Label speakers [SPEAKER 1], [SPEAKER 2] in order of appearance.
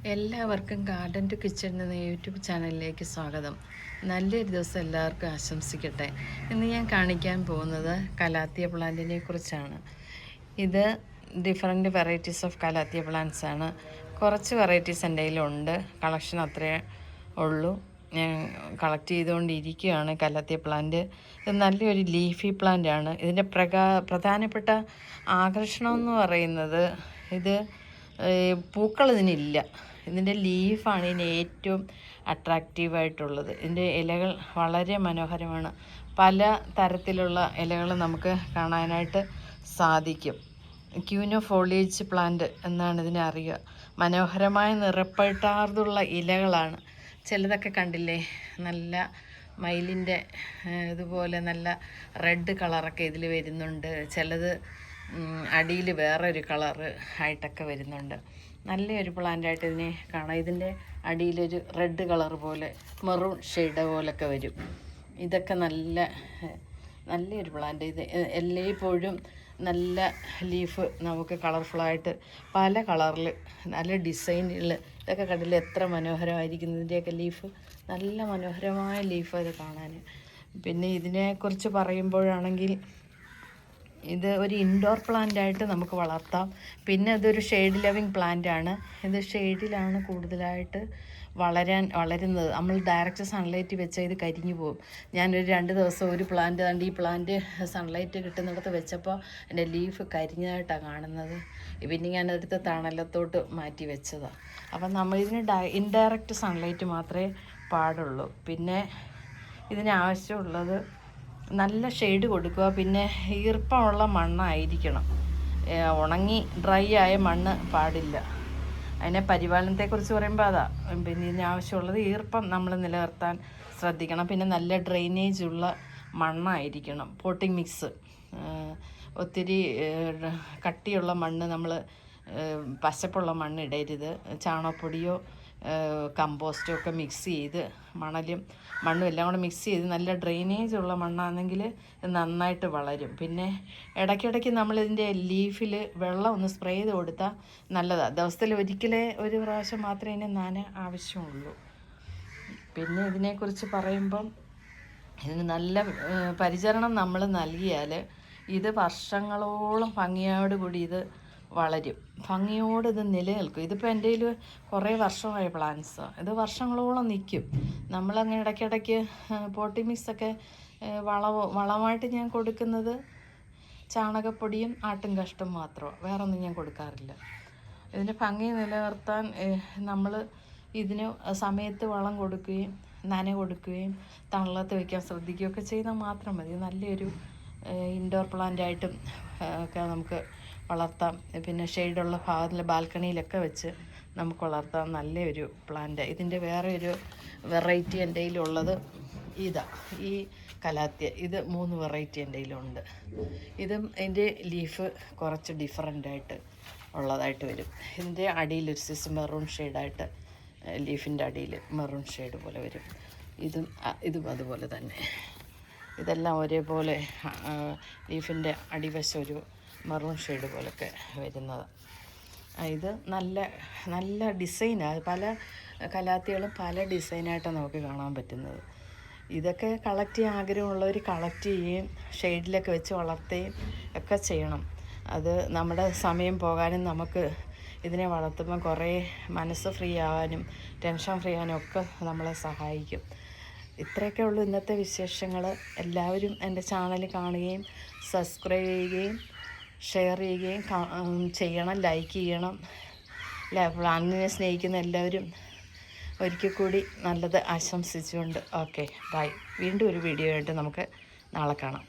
[SPEAKER 1] എല്ലാവർക്കും garden to kitchen എന്ന YouTube ചാനലിലേക്ക് സ്വാഗതം. നല്ലൊരു ദിവസം എല്ലാവർക്കും ആശംസിക്കട്ടെ. ഇന്ന് ഞാൻ കാണിക്കാൻ പോകുന്നത് കലാത്തിയ പ്ലാന്റിനെ കുറിച്ചാണ്. ഇത് different varieties of calathea plants ആണ്. കുറച്ച് വെറൈറ്റീസ് എൻ്റെ കയ്യിലുണ്ട്. കളക്ഷൻ അത്രേ ഉള്ളൂ. ഞാൻ കളക്ട് ചെയ്തുകൊണ്ടിരിക്കുകയാണ് കലാത്തിയ പ്ലാന്റ്. ഇത് നല്ലൊരു ലീഫി പ്ലാന്റ് ആണ്. ഇതിൻ്റെ പ്രധാനപ്പെട്ട ആകർഷണം എന്ന് പറയുന്നത് ഇത് പൂക്കൾ ഇതിനില്ല. ഇതിൻ്റെ ലീഫാണ് ഇതിന് ഏറ്റവും അട്രാക്റ്റീവായിട്ടുള്ളത്. ഇതിൻ്റെ ഇലകൾ വളരെ മനോഹരമാണ്. പല തരത്തിലുള്ള ഇലകൾ നമുക്ക് കാണാനായിട്ട് സാധിക്കും. ക്യൂനോ ഫോളിയേജ് പ്ലാന്റ് എന്നാണ് ഇതിനെ അറിയുക. മനോഹരമായ നിറപ്പട്ടാർന്നുള്ള ഇലകളാണ്. ചിലതൊക്കെ കണ്ടില്ലേ, നല്ല മയിലിൻ്റെ ഇതുപോലെ നല്ല റെഡ് കളറൊക്കെ ഇതിൽ വരുന്നുണ്ട്. ചിലത് അടിയിൽ വേറൊരു കളറ് ആയിട്ടൊക്കെ വരുന്നുണ്ട്. നല്ലൊരു പ്ലാന്റായിട്ട് ഇതിനെ കാണാം. ഇതിൻ്റെ അടിയിലൊരു റെഡ് കളർ പോലെ മെറൂൺ ഷെയ്ഡ് പോലൊക്കെ വരും. ഇതൊക്കെ നല്ലൊരു പ്ലാന്റ്. ഇത് എല്ലായ്പ്പോഴും നല്ല ലീഫ് നമുക്ക് കളർഫുള്ളായിട്ട് പല കളറിൽ നല്ല ഡിസൈനിൽ ഇതൊക്കെ കണ്ടില്ല, എത്ര മനോഹരമായിരിക്കുന്നു. ഇതിൻ്റെയൊക്കെ ലീഫ് നല്ല മനോഹരമായ ലീഫ് അത് കാണാൻ. പിന്നെ ഇതിനെക്കുറിച്ച് പറയുമ്പോഴാണെങ്കിൽ ഇത് ഒരു ഇൻഡോർ പ്ലാന്റായിട്ട് നമുക്ക് വളർത്താം. പിന്നെ ഇതൊരു ഷെയ്ഡ് ലവിങ് പ്ലാന്റാണ്. ഇത് ഷെയ്ഡിലാണ് കൂടുതലായിട്ട് വളരുന്നത്. നമ്മൾ ഡയറക്റ്റ് സൺലൈറ്റ് വെച്ചാൽ ഇത് കരിഞ്ഞു പോകും. ഞാനൊരു 2 ദിവസം ഒരു പ്ലാന്റ് കണ്ട് ഈ പ്ലാന്റ് സൺലൈറ്റ് കിട്ടുന്നിടത്ത് വെച്ചപ്പോൾ എൻ്റെ ലീഫ് കരിഞ്ഞതായിട്ടാണ് കാണുന്നത്. പിന്നെ ഞാനതെടുത്ത് തണലത്തോട്ട് മാറ്റി വെച്ചതാണ്. അപ്പം നമ്മളിതിന് ഇൻഡയറക്റ്റ് സൺലൈറ്റ് മാത്രമേ പാടുള്ളൂ. പിന്നെ ഇതിനാവശ്യമുള്ളത് നല്ല ഷെയ്ഡ് കൊടുക്കുക. പിന്നെ ഈർപ്പമുള്ള മണ്ണായിരിക്കണം. ഉണങ്ങി ഡ്രൈ ആയ മണ്ണ് പാടില്ല. അതിനെ പരിപാലനത്തെക്കുറിച്ച് പറയുമ്പോൾ അതാ. പിന്നെ ഇതിനാവശ്യമുള്ളത് ഈർപ്പം നമ്മൾ നിലനിർത്താൻ ശ്രദ്ധിക്കണം. പിന്നെ നല്ല ഡ്രെയിനേജ് ഉള്ള മണ്ണായിരിക്കണം. പോട്ടിംഗ് മിക്സ് ഒത്തിരി കട്ടിയുള്ള മണ്ണ്, നമ്മൾ പശപ്പുള്ള മണ്ണ് ഇടരുത്. ചാണകപ്പൊടിയോ കമ്പോസ്റ്റോ ഒക്കെ മിക്സ് ചെയ്ത് മണ്ണും എല്ലാം കൂടെ മിക്സ് ചെയ്ത് നല്ല ഡ്രെയിനേജ് ഉള്ള മണ്ണാണെങ്കിൽ നന്നായിട്ട് വളരും. പിന്നെ ഇടയ്ക്കിടയ്ക്ക് നമ്മളിതിൻ്റെ ലീഫിൽ വെള്ളം ഒന്ന് സ്പ്രേ ചെയ്ത് കൊടുത്താൽ നല്ലതാണ്. ദിവസത്തിൽ ഒരു പ്രാവശ്യം മാത്രമേ ഇതിന് നന ആവശ്യമുള്ളൂ. പിന്നെ ഇതിനെക്കുറിച്ച് പറയുമ്പം ഇതിന് നല്ല പരിചരണം നമ്മൾ നൽകിയാൽ ഇത് വർഷങ്ങളോളം ഭംഗിയോടുകൂടി ഇത് വളരും. ഭംഗിയോട് ഇത് നിലനിൽക്കും. ഇതിപ്പോൾ എൻ്റെ കയ്യിൽ കുറേ വർഷമായ പ്ലാന്റ്സാണ്. ഇത് വർഷങ്ങളോളം നിൽക്കും. നമ്മളങ്ങനെ ഇടയ്ക്കിടയ്ക്ക് പോട്ടി മിക്സൊക്കെ വളമായിട്ട് ഞാൻ കൊടുക്കുന്നത് ചാണകപ്പൊടിയും ആട്ടും കാഷ്ടം മാത്രമാണ്. വേറൊന്നും ഞാൻ കൊടുക്കാറില്ല. ഇതിൻ്റെ ഭംഗി നിലനിർത്താൻ നമ്മൾ ഇതിന് സമയത്ത് വളം കൊടുക്കുകയും നന കൊടുക്കുകയും തണലത്ത് വയ്ക്കാൻ ശ്രദ്ധിക്കുകയൊക്കെ ചെയ്താൽ മാത്രം മതി. നല്ലൊരു ഇൻഡോർ പ്ലാന്റായിട്ടും ഒക്കെ നമുക്ക് വളർത്താം. പിന്നെ ഷെയ്ഡുള്ള ഭാഗത്തിൽ ബാൽക്കണിയിലൊക്കെ വെച്ച് നമുക്ക് വളർത്താം. നല്ലൊരു പ്ലാന്റ്. ഇതിൻ്റെ വേറെ ഒരു വെറൈറ്റി എൻ്റെ കയ്യിലുള്ളത് ഈ കലാത്തിയ. ഇത് 3 വെറൈറ്റി എൻ്റെ കയ്യിലുണ്ട്. ഇതും ഇതിൻ്റെ ലീഫ് കുറച്ച് ഡിഫറൻ്റായിട്ട് ഉള്ളതായിട്ട് വരും. ഇതിൻ്റെ അടിയിലൊരു സൈസ് മെറൂൺ ഷെയ്ഡായിട്ട് ലീഫിൻ്റെ അടിയിൽ മെറൂൺ ഷെയ്ഡ് പോലെ വരും. ഇതും അതുപോലെ തന്നെ. ഇതെല്ലാം ഒരേപോലെ ലീഫിൻ്റെ അടിവശം ഒരു മെറൂൺ ഷെയ്ഡ് പോലൊക്കെ വരുന്നത്. ഇത് നല്ല ഡിസൈനാണ്. പല കലാത്തികളും പല ഡിസൈനായിട്ടാണ് നമുക്ക് കാണാൻ പറ്റുന്നത്. ഇതൊക്കെ കളക്ട് ചെയ്യാൻ ആഗ്രഹമുള്ളവർ കളക്ട് ചെയ്യുകയും ഷെയ്ഡിലൊക്കെ വെച്ച് വളർത്തുകയും ഒക്കെ ചെയ്യണം. അത് നമ്മുടെ സമയം പോകാനും നമുക്ക് ഇതിനെ വളർത്തുമ്പോൾ കുറേ മനസ്സ് ഫ്രീ ആവാനും ടെൻഷൻ ഫ്രീ ആവാനും ഒക്കെ നമ്മളെ സഹായിക്കും. ഇത്രയൊക്കെ ഉള്ളൂ ഇന്നത്തെ വിശേഷങ്ങൾ. എല്ലാവരും എൻ്റെ ചാനൽ കാണുകയും സബ്സ്ക്രൈബ് ചെയ്യുകയും ഷെയർ ചെയ്യുകയും ചെയ്യണം. ലൈക്ക് ചെയ്യണം. പ്ലാന്റിനെ സ്നേഹിക്കുന്ന എല്ലാവരും ഒരിക്കൽ കൂടി നല്ലത് ആശംസിച്ചുകൊണ്ട് ഓക്കെ ബൈ. വീണ്ടും ഒരു വീഡിയോ ആയിട്ട് നമുക്ക് നാളെ കാണാം.